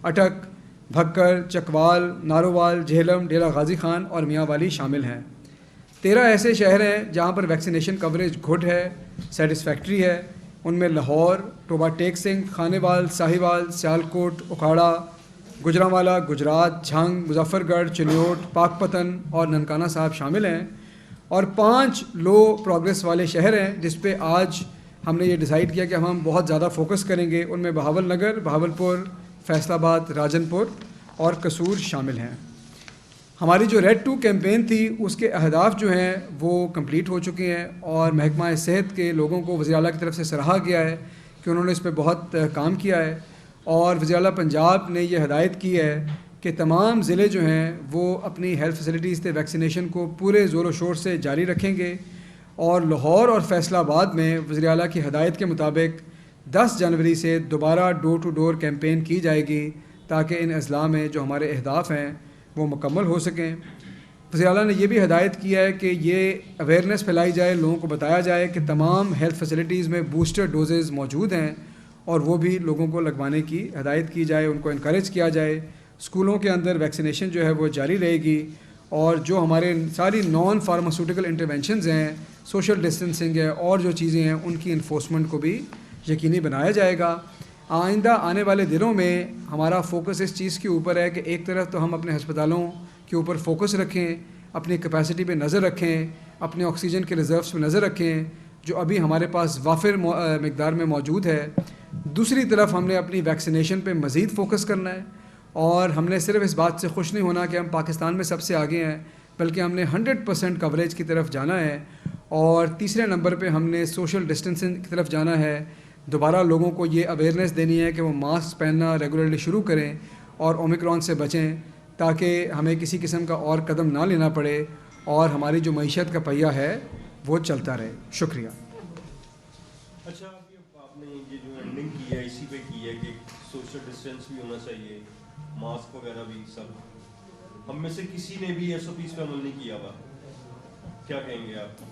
اٹک، بھکر، چکوال، نارووال، جہلم، ڈیرہ غازی خان اور میاں والی شامل ہیں۔ 13 ایسے شہر ہیں جہاں پر ویکسینیشن کوریج گڈ ہے، سیٹسفیکٹری ہے، ان میں لاہور، ٹوبا ٹیک سنگھ، خانیوال، ساہیوال، سیالکوٹ، اکھاڑا، گجرانوالا، گجرات، جھنگ، مظفر گڑھ، چنیوٹ، پاک پتن اور ننکانہ صاحب شامل ہیں، اور 5 لو پروگرس والے شہر ہیں جس پہ آج ہم نے یہ ڈیسائیڈ کیا کہ ہم بہت زیادہ فوکس کریں گے۔ ان میں بہاول نگر، بہاولپور، فیصل آباد، راجن پور اور قصور شامل ہیں۔ ہماری جو ریڈ 2 کیمپین تھی اس کے اہداف جو ہیں وہ کمپلیٹ ہو چکے ہیں، اور محکمہ صحت کے لوگوں کو وزیر اعلیٰ کی طرف سے سراہا گیا ہے کہ انہوں نے اس پہ بہت کام کیا ہے، اور وزیر اعلیٰ پنجاب نے یہ ہدایت کی ہے کہ تمام ضلع جو ہیں وہ اپنی ہیلتھ فیسلٹیز سے ویکسینیشن کو پورے زور و شور سے جاری رکھیں گے، اور لاہور اور فیصل آباد میں وزیر اعلیٰ کی ہدایت کے مطابق 10 جنوری سے دوبارہ ڈور ٹو ڈور کیمپین کی جائے گی تاکہ ان اضلاع میں جو ہمارے اہداف ہیں وہ مکمل ہو سکیں۔ وزیر اعلیٰ نے یہ بھی ہدایت کیا ہے کہ یہ اویئرنیس پھیلائی جائے، لوگوں کو بتایا جائے کہ تمام ہیلتھ فیسلٹیز میں بوسٹر ڈوزز موجود ہیں، اور وہ بھی لوگوں کو لگوانے کی ہدایت کی جائے، ان کو انکریج کیا جائے۔ اسکولوں کے اندر ویکسینیشن جو ہے وہ جاری رہے گی، اور جو ہمارے ساری نان فارماسیوٹیکل انٹرونشنز ہیں، سوشل ڈسٹینسنگ ہے اور جو چیزیں ہیں ان کی انفورسمنٹ کو بھی یقینی بنایا جائے گا۔ آئندہ آنے والے دنوں میں ہمارا فوکس اس چیز کے اوپر ہے کہ ایک طرف تو ہم اپنے ہسپتالوں کے اوپر فوکس رکھیں، اپنی کیپیسٹی پہ نظر رکھیں، اپنے آکسیجن کے ریزروز پہ نظر رکھیں جو ابھی ہمارے پاس وافر مقدار میں موجود ہے۔ دوسری طرف ہم نے اپنی ویکسینیشن پہ مزید فوکس کرنا ہے، اور ہم نے صرف اس بات سے خوش نہیں ہونا کہ ہم پاکستان میں سب سے آگے ہیں، بلکہ ہم نے 100% کوریج کی طرف جانا ہے، اور تیسرے نمبر پہ ہم نے سوشل ڈسٹینسنگ کی طرف جانا ہے۔ دوبارہ لوگوں کو یہ اویئرنیس دینی ہے کہ وہ ماسک پہننا ریگولرلی شروع کریں اور اومیکرون سے بچیں، تاکہ ہمیں کسی قسم کا اور قدم نہ لینا پڑے اور ہماری جو معیشت کا پہیہ ہے وہ چلتا رہے۔ شکریہ۔ اچھا، آپ نے یہ جو اینڈنگ کی ہے اسی پہ کی ہے کہ سوشل ڈسٹینس بھی ہونا چاہیے، ماسک وغیرہ بھی، سب ہم میں سے کسی نے بھی SOPs پہ عمل نہیں کیا ہوا، کیا کہیں گے آپ؟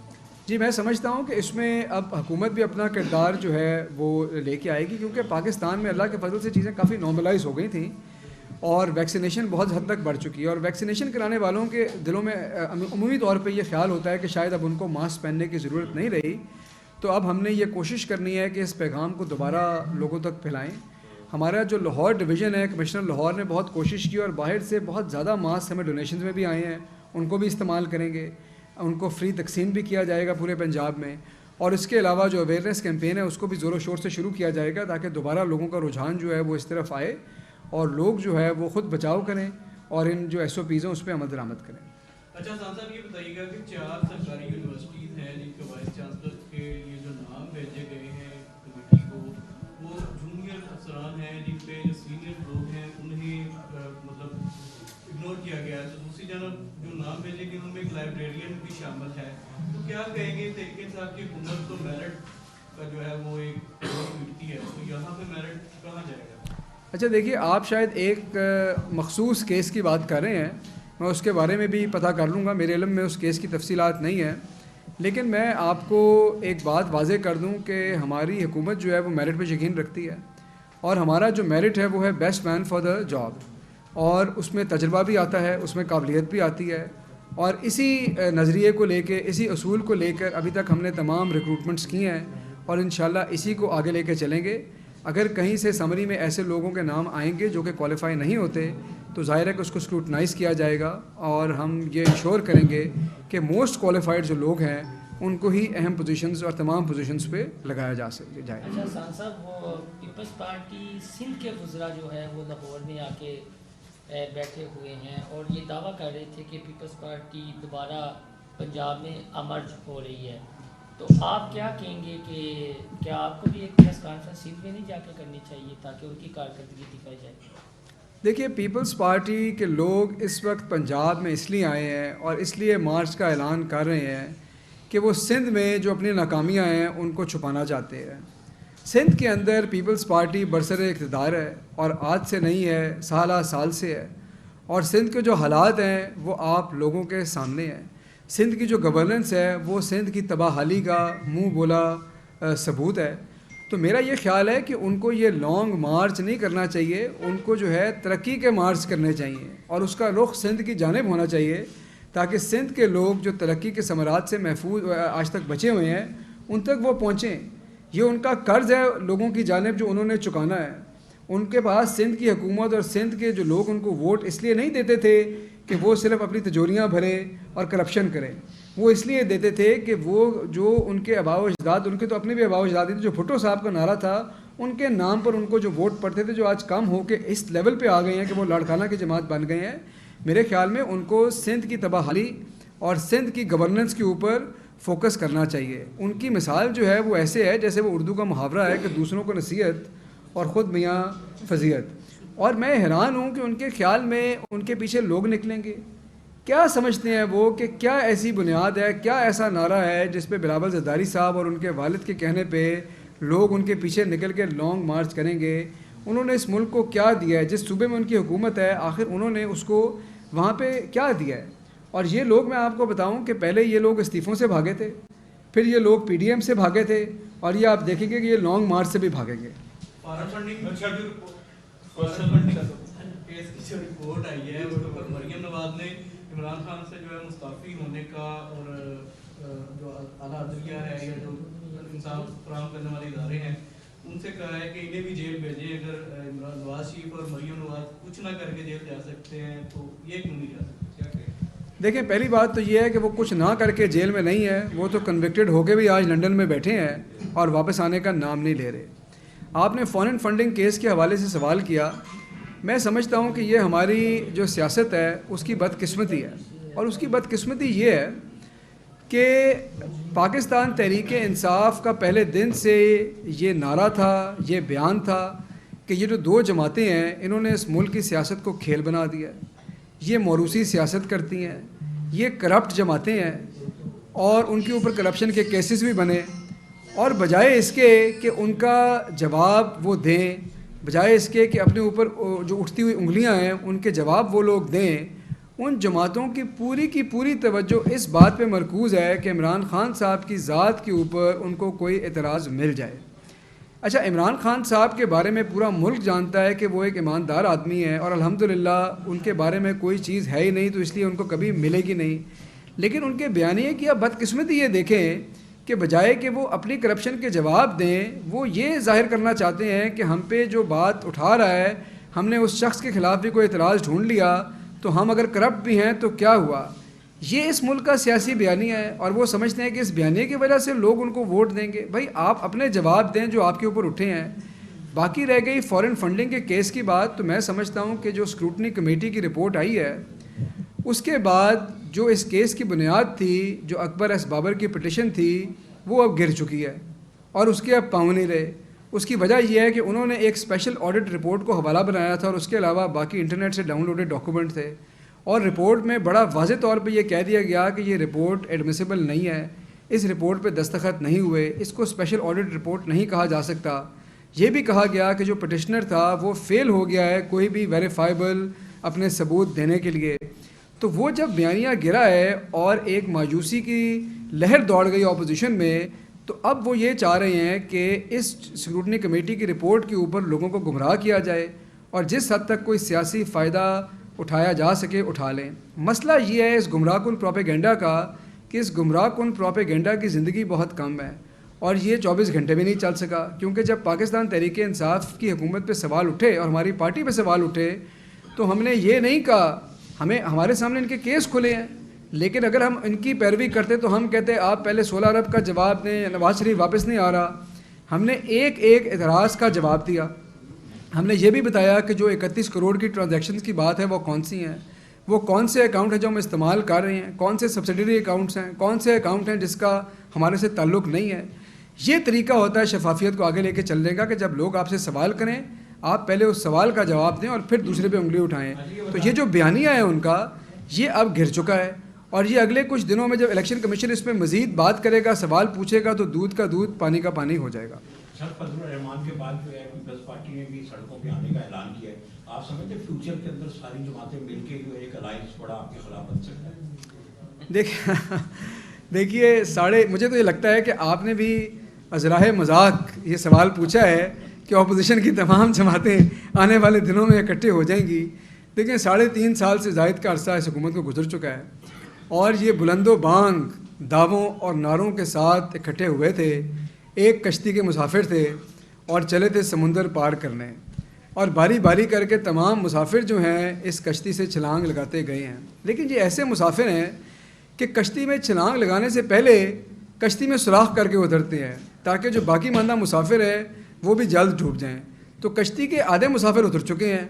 جی، میں سمجھتا ہوں کہ اس میں اب حکومت بھی اپنا کردار جو ہے وہ لے کے آئے گی، کیونکہ پاکستان میں اللہ کے فضل سے چیزیں کافی نارملائز ہو گئی تھیں اور ویکسینیشن بہت حد تک بڑھ چکی ہے، اور ویکسینیشن کرانے والوں کے دلوں میں عمومی طور پہ یہ خیال ہوتا ہے کہ شاید اب ان کو ماسک پہننے کی ضرورت نہیں رہی۔ تو اب ہم نے یہ کوشش کرنی ہے کہ اس پیغام کو دوبارہ لوگوں تک پھیلائیں۔ ہمارا جو لاہور ڈویژن ہے، کمشنر لاہور نے بہت کوشش کی، اور باہر سے بہت زیادہ ماسک ہمیں ڈونیشنز میں بھی آئے ہیں، ان کو بھی استعمال کریں گے، ان کو فری تقسیم بھی کیا جائے گا پورے پنجاب میں، اور اس کے علاوہ جو اویئرنیس کیمپین ہے اس کو بھی زور و شور سے شروع کیا جائے گا تاکہ دوبارہ لوگوں کا رجحان جو ہے وہ اس طرف آئے اور لوگ جو ہے وہ خود بچاؤ کریں اور ان جو SOPs ہیں اس پہ عمل درآمد کریں۔ اچھا صاحب، یہ بتائیے گا کہ 4 سرکاری یونیورسٹیز ہیں جن کے وائس چانسلر کے یہ جو نام بھیجے گئے ہیں کمیٹی کو، وہ جونیئر افسران ہیں جن پہ جو سینئر لوگ ہیں انہیں مطلب اگنور کیا گیا ہے۔ تو دوسری جانب جو نام بھیجے گئے ان میں ایک لائبریرین بھی شامل ہے، تو کیا کہیں گے طریقے صاحب کی حکومت کو میرٹ کا جو ہے وہ ایک ملتی ہے، تو یہاں پہ میرٹ کہاں جائے گا؟ اچھا دیکھیے، آپ شاید ایک مخصوص کیس کی بات کر رہے ہیں، میں اس کے بارے میں بھی پتہ کر لوں گا، میرے علم میں اس کیس کی تفصیلات نہیں ہیں، لیکن میں آپ کو ایک بات واضح کر دوں کہ ہماری حکومت جو ہے وہ میرٹ پہ یقین رکھتی ہے، اور ہمارا جو میرٹ ہے وہ ہے best man for the job, اور اس میں تجربہ بھی آتا ہے، اس میں قابلیت بھی آتی ہے، اور اسی نظریے کو لے کے، اسی اصول کو لے کر ابھی تک ہم نے تمام ریکروٹمنٹس کی ہیں، اور انشاءاللہ اسی کو آگے لے کے چلیں گے۔ اگر کہیں سے سمری میں ایسے لوگوں کے نام آئیں گے جو کہ کوالیفائی نہیں ہوتے تو ظاہر ہے کہ اس کو اسکروٹنائز کیا جائے گا، اور ہم یہ انشور کریں گے کہ موسٹ کوالیفائڈ جو لوگ ہیں ان کو ہی اہم پوزیشنز اور تمام پوزیشنز پہ لگایا جائے۔ اچھا سان صاحب، وہ پیپلز پارٹی سندھ کے وزراء جو ہے وہ لاہور میں آ کے بیٹھے ہوئے ہیں اور یہ دعویٰ کر رہے تھے کہ پیپلز پارٹی دوبارہ پنجاب میں امرج ہو رہی ہے، تو آپ کیا کہیں گے کہ کیا آپ کو بھی ایک پریس کانفرنس سندھ میں نہیں جا کے کرنی چاہیے تاکہ ان کی کارکردگی دکھائی جائے؟ دیکھیے، پیپلز پارٹی کے لوگ اس وقت پنجاب میں اس لیے آئے ہیں اور اس لیے مارچ کا اعلان کر رہے ہیں کہ وہ سندھ میں جو اپنی ناکامیاں ہیں ان کو چھپانا چاہتے ہیں۔ سندھ کے اندر پیپلز پارٹی برسر اقتدار ہے اور آج سے نہیں ہے، سالہ سال سے ہے، اور سندھ کے جو حالات ہیں وہ آپ لوگوں کے سامنے ہیں۔ سندھ کی جو گورننس ہے وہ سندھ کی تباہی کا منہ بولا ثبوت ہے۔ تو میرا یہ خیال ہے کہ ان کو یہ لانگ مارچ نہیں کرنا چاہیے، ان کو جو ہے ترقی کے مارچ کرنے چاہیے، اور اس کا رخ سندھ کی جانب ہونا چاہیے تاکہ سندھ کے لوگ جو ترقی کے ثمرات سے محفوظ آج تک بچے ہوئے ہیں ان تک وہ پہنچیں۔ یہ ان کا قرض ہے لوگوں کی جانب جو انہوں نے چکانا ہے۔ ان کے پاس سندھ کی حکومت اور سندھ کے جو لوگ ان کو ووٹ اس لیے نہیں دیتے تھے کہ وہ صرف اپنی تجوریاں بھریں اور کرپشن کریں، وہ اس لیے دیتے تھے کہ وہ جو ان کے آباء و اجداد، ان کے تو اپنے بھی آباء و اجداد تھے، جو بھٹو صاحب کا نعرہ تھا ان کے نام پر ان کو جو ووٹ پڑتے تھے، جو آج کم ہو کے اس لیول پہ آ گئے ہیں کہ وہ لاڑکانہ کی جماعت بن گئے ہیں۔ میرے خیال میں ان کو سندھ کی تباہی اور سندھ کی گورننس کے اوپر فوکس کرنا چاہیے۔ ان کی مثال جو ہے وہ ایسے ہے جیسے وہ اردو کا محاورہ ہے کہ دوسروں کو نصیحت اور خود میاں فضیحت، اور میں حیران ہوں کہ ان کے خیال میں ان کے پیچھے لوگ نکلیں گے۔ کیا سمجھتے ہیں وہ کہ کیا ایسی بنیاد ہے، کیا ایسا نعرہ ہے جس پہ بلاول زرداری صاحب اور ان کے والد کے کہنے پہ لوگ ان کے پیچھے نکل کے لانگ مارچ کریں گے؟ انہوں نے اس ملک کو کیا دیا ہے؟ جس صوبے میں ان کی حکومت ہے آخر انہوں نے اس کو وہاں پہ کیا دیا ہے؟ اور یہ لوگ، میں آپ کو بتاؤں کہ پہلے یہ لوگ استعفوں سے بھاگے تھے، پھر یہ لوگ پی ڈی ایم سے بھاگے تھے، اور یہ آپ دیکھیں گے کہ یہ لانگ مارچ سے بھی بھاگیں گے۔ کیس کی جو رپورٹ آئی ہے وہ مریم نواز نے عمران خان سے جو ہے مستعفی ہونے کا، اور جو اعلیٰ عدلیہ ہے یا جو انصاف فراہم کرنے والے ادارے ہیں ان سے کہا ہے کہ انہیں بھی جیل بھیجیں۔ اگر عمران نواز شریف اور مریم نواز کچھ نہ کر کے جیل جا سکتے ہیں تو یہ کیوں نہیں جا سکتے؟ کیا کہیں؟ دیکھیں، پہلی بات تو یہ ہے کہ وہ کچھ نہ کر کے جیل میں نہیں ہے، وہ تو کنوکٹڈ ہو کے بھی آج لنڈن میں بیٹھے ہیں اور واپس آنے کا نام نہیں لے رہے۔ آپ نے فارن فنڈنگ کیس کے حوالے سے سوال کیا، میں سمجھتا ہوں کہ یہ ہماری جو سیاست ہے اس کی بدقسمتی ہے، اور اس کی بدقسمتی یہ ہے کہ پاکستان تحریک انصاف کا پہلے دن سے یہ نعرہ تھا، یہ بیان تھا کہ یہ جو دو جماعتیں ہیں انہوں نے اس ملک کی سیاست کو کھیل بنا دیا ہے، یہ موروثی سیاست کرتی ہیں، یہ کرپٹ جماعتیں ہیں، اور ان کے اوپر کرپشن کے کیسز بھی بنے، اور بجائے اس کے کہ ان کا جواب وہ دیں، بجائے اس کے کہ اپنے اوپر جو اٹھتی ہوئی انگلیاں ہیں ان کے جواب وہ لوگ دیں، ان جماعتوں کی پوری توجہ اس بات پہ مرکوز ہے کہ عمران خان صاحب کی ذات کے اوپر ان کو کوئی اعتراض مل جائے۔ اچھا، عمران خان صاحب کے بارے میں پورا ملک جانتا ہے کہ وہ ایک ایماندار آدمی ہے، اور الحمدللہ ان کے بارے میں کوئی چیز ہے ہی نہیں، تو اس لیے ان کو کبھی ملے گی نہیں، لیکن ان کے بیانیے کی اب بدقسمتی یہ دیکھیں کہ بجائے کہ وہ اپنی کرپشن کے جواب دیں، وہ یہ ظاہر کرنا چاہتے ہیں کہ ہم پہ جو بات اٹھا رہا ہے، ہم نے اس شخص کے خلاف بھی کوئی اعتراض ڈھونڈ لیا تو ہم اگر کرپٹ بھی ہیں تو کیا ہوا؟ یہ اس ملک کا سیاسی بیانیہ ہے، اور وہ سمجھتے ہیں کہ اس بیانیے کی وجہ سے لوگ ان کو ووٹ دیں گے۔ بھائی، آپ اپنے جواب دیں جو آپ کے اوپر اٹھے ہیں۔ باقی رہ گئی فارن فنڈنگ کے کیس کی بات، تو میں سمجھتا ہوں کہ جو اسکروٹنی کمیٹی کی رپورٹ آئی ہے اس کے بعد جو اس کیس کی بنیاد تھی، جو اکبر ایس بابر کی پٹیشن تھی، وہ اب گر چکی ہے اور اس کے اب پاؤں نہیں رہے۔ اس کی وجہ یہ ہے کہ انہوں نے ایک اسپیشل آڈٹ رپورٹ کو حوالہ بنایا تھا، اور اس کے علاوہ باقی انٹرنیٹ سے ڈاؤن لوڈڈ ڈاکومنٹ تھے، اور رپورٹ میں بڑا واضح طور پہ یہ کہہ دیا گیا کہ یہ رپورٹ ایڈمیسیبل نہیں ہے، اس رپورٹ پہ دستخط نہیں ہوئے، اس کو اسپیشل آڈٹ رپورٹ نہیں کہا جا سکتا۔ یہ بھی کہا گیا کہ جو پٹیشنر تھا وہ فیل ہو گیا ہے کوئی بھی ویریفائبل اپنے ثبوت دینے کے لیے۔ تو وہ جب بیانیہ گرا ہے اور ایک مایوسی کی لہر دوڑ گئی اپوزیشن میں، تو اب وہ یہ چاہ رہے ہیں کہ اس اسکروٹنی کمیٹی کی رپورٹ کے اوپر لوگوں کو گمراہ کیا جائے اور جس حد تک کوئی سیاسی فائدہ اٹھایا جا سکے اٹھا لیں۔ مسئلہ یہ ہے اس گمراہ کن پروپیگنڈا کا کہ اس گمراہ کن پروپیگنڈا کی زندگی بہت کم ہے اور یہ 24 گھنٹے بھی نہیں چل سکا، کیونکہ جب پاکستان تحریک انصاف کی حکومت پہ سوال اٹھے اور ہماری پارٹی پہ سوال اٹھے تو ہم نے یہ نہیں کہا، ہمارے سامنے ان کے کیس کھلے ہیں، لیکن اگر ہم ان کی پیروی کرتے تو ہم کہتے آپ پہلے 16 ارب کا جواب دیں، نواز شریف واپس نہیں آ رہا۔ ہم نے ایک اعتراض کا جواب دیا، ہم نے یہ بھی بتایا کہ جو 31 کروڑ کی ٹرانزیکشنز کی بات ہے وہ کون سی ہیں، وہ کون سے اکاؤنٹ ہیں جو ہم استعمال کر رہے ہیں، کون سے سبسڈری اکاؤنٹس ہیں، کون سے اکاؤنٹ ہیں جس کا ہمارے سے تعلق نہیں ہے۔ یہ طریقہ ہوتا ہے شفافیت کو آگے لے کے چلنے کا کہ جب لوگ آپ سے سوال کریں آپ پہلے اس سوال کا جواب دیں اور پھر دوسرے پہ انگلی اٹھائیں۔ تو یہ جو بیانیہ ہے ان کا یہ اب گر چکا ہے اور یہ اگلے کچھ دنوں میں جب الیکشن کمیشن اس پہ مزید بات کرے گا، سوال پوچھے گا، تو دودھ کا دودھ پانی کا پانی ہو جائے گا۔ سر فضل الرحمان کے بعد جو ہے پیپلز پارٹی نے بھی سڑکوں پہ آنے کا اعلان کیا ہے، آپ سمجھتے ہیں فیوچر کے اندر ساری جماعتیں مل کے جو ایک الائنس بڑا آپ کے خلاف بن سکتا ہے؟ دیکھیے مجھے تو یہ لگتا ہے کہ آپ نے بھی ازراہ مذاق یہ سوال پوچھا ہے کہ اپوزیشن کی تمام جماعتیں آنے والے دنوں میں اکٹھے ہو جائیں گی۔ دیکھیں 3.5 سال سے زائد کا عرصہ اس حکومت کو گزر چکا ہے اور یہ بلند و بانگ دعووں اور نعروں کے ساتھ اکٹھے ہوئے تھے، ایک کشتی کے مسافر تھے اور چلے تھے سمندر پار کرنے، اور باری باری کر کے تمام مسافر جو ہیں اس کشتی سے چھلانگ لگاتے گئے ہیں، لیکن یہ ایسے مسافر ہیں کہ کشتی میں چھلانگ لگانے سے پہلے کشتی میں سوراخ کر کے اترتے ہیں تاکہ جو باقی ماندہ مسافر ہے وہ بھی جلد ڈوب جائیں۔ تو کشتی کے آدھے مسافر اتر چکے ہیں،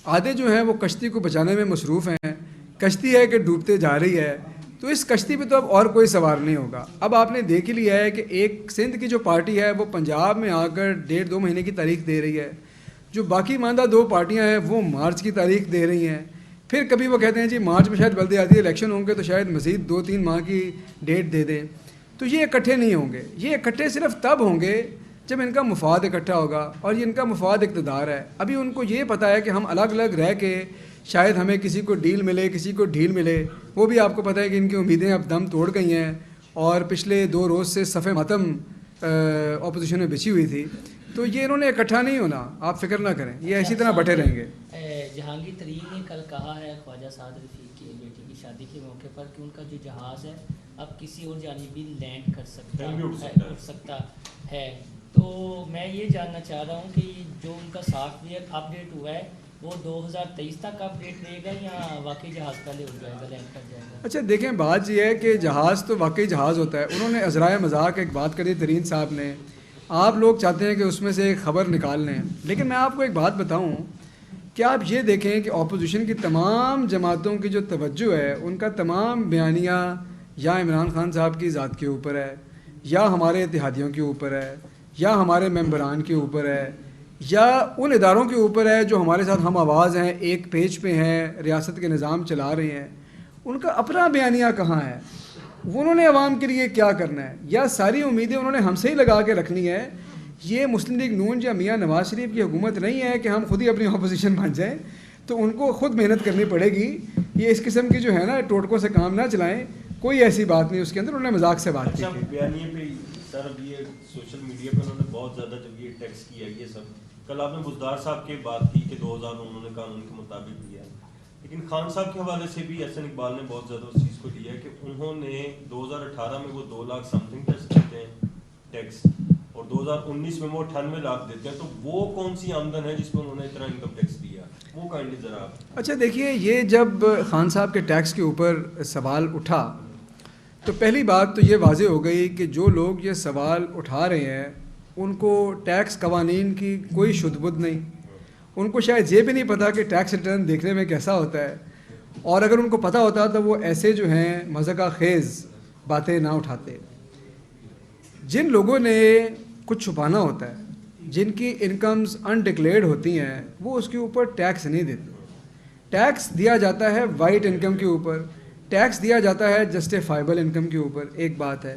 آدھے جو ہیں وہ کشتی کو بچانے میں مصروف ہیں، کشتی ہے کہ ڈوبتے جا رہی ہے، تو اس کشتی پہ تو اب اور کوئی سوار نہیں ہوگا۔ اب آپ نے دیکھ لیا ہے کہ ایک سندھ کی جو پارٹی ہے وہ پنجاب میں آ کر 1.5-2 مہینے کی تاریخ دے رہی ہے، جو باقی ماندہ 2 پارٹیاں ہیں وہ مارچ کی تاریخ دے رہی ہیں، پھر کبھی وہ کہتے ہیں جی مارچ میں شاید بلدیاتی الیکشن ہوں گے تو شاید مزید 2-3 ماہ کی ڈیٹ دے دیں۔ تو یہ اکٹھے نہیں ہوں گے، یہ اکٹھے صرف تب ہوں گے جب ان کا مفاد اکٹھا ہوگا، اور یہ ان کا مفاد اقتدار ہے۔ ابھی ان کو یہ پتہ ہے کہ ہم الگ الگ رہ کے شاید ہمیں کسی کو ڈیل ملے، کسی کو ڈھیل ملے، وہ بھی آپ کو پتہ ہے کہ ان کی امیدیں اب دم توڑ گئی ہیں اور پچھلے 2 روز سے صف ماتم اپوزیشن میں بچھی ہوئی تھی، تو یہ انہوں نے اکٹھا نہیں ہونا، آپ فکر نہ کریں، یہ اسی طرح بٹے رہیں گے۔ جہانگیر ترین نے کل کہا ہے خواجہ سعد رفیق کی بیٹی کی شادی کے موقع پر کہ ان کا جو جہاز ہے اب کسی اور جانب بھی لینڈ کر سکتا ہے، تو میں یہ جاننا چاہ رہا ہوں کہ جو ان کا سافٹ ویئر اپ ڈیٹ ہوا ہے وہ 2023 تک اپ ڈیٹ رہے گا یا واقعی جہاز پہلے ہو جائے گا، لینڈ کر جائے گا؟ اچھا دیکھیں، بات یہ ہے کہ جہاز تو واقعی جہاز ہوتا ہے، انہوں نے ازرائے مذاق ایک بات کری ترین صاحب نے، آپ لوگ چاہتے ہیں کہ اس میں سے ایک خبر نکال لیں، لیکن میں آپ کو ایک بات بتاؤں کہ آپ یہ دیکھیں کہ اپوزیشن کی تمام جماعتوں کی جو توجہ ہے ان کا تمام بیانیہ یا عمران خان صاحب کی ذات کے اوپر ہے، یا ہمارے اتحادیوں کے اوپر ہے، یا ہمارے ممبران کے اوپر ہے، یا ان اداروں کے اوپر ہے جو ہمارے ساتھ ہم آواز ہیں، ایک پیج پہ ہیں، ریاست کے نظام چلا رہے ہیں۔ ان کا اپنا بیانیہ کہاں ہے؟ انہوں نے عوام کے لیے کیا کرنا ہے؟ یا ساری امیدیں انہوں نے ہم سے ہی لگا کے رکھنی ہے؟ یہ مسلم لیگ نون یا میاں نواز شریف کی حکومت نہیں ہے کہ ہم خود ہی اپنی اپوزیشن بن جائیں، تو ان کو خود محنت کرنی پڑے گی۔ یہ اس قسم کی جو ہے نا ٹوٹکوں سے کام نہ چلائیں، کوئی ایسی بات نہیں اس کے اندر، انہوں نے مذاق سے بات کی تھی۔ بیانیے پہ سر اب یہ سوشل میڈیا پہ انہوں نے بہت زیادہ جب یہ ٹیکس کیا یہ سب، کل آپ نے بزدار صاحب کی بات کی کہ 2000 انہوں نے قانون کے مطابق دیا، لیکن خان صاحب کے حوالے سے بھی احسن اقبال نے بہت زیادہ اس چیز کو لیا ہے کہ انہوں نے 2018 میں وہ 2 لاکھ سم تھنگ دیتے ہیں ٹیکس، اور 2019 میں وہ 98 لاکھ دیتے ہیں، تو وہ کون سی آمدن ہے جس پہ انہوں نے اتنا انکم ٹیکس دیا؟ وہ کائنڈلی ذرا آپ۔ اچھا دیکھیے، یہ جب خان صاحب کے ٹیکس کے اوپر سوال اٹھا تو پہلی بات تو یہ واضح ہو گئی کہ جو لوگ یہ سوال اٹھا رہے ہیں ان کو ٹیکس قوانین کی کوئی شد بد نہیں، ان کو شاید یہ بھی نہیں پتہ کہ ٹیکس ریٹرن دیکھنے میں کیسا ہوتا ہے، اور اگر ان کو پتہ ہوتا تو وہ ایسے جو ہیں مذاق خیز باتیں نہ اٹھاتے۔ جن لوگوں نے کچھ چھپانا ہوتا ہے، جن کی انکمز انڈکلیئرڈ ہوتی ہیں، وہ اس کے اوپر ٹیکس نہیں دیتے۔ ٹیکس دیا جاتا ہے وائٹ انکم کے اوپر، ٹیکس دیا جاتا ہے جسٹیفائبل انکم کے اوپر، ایک بات ہے۔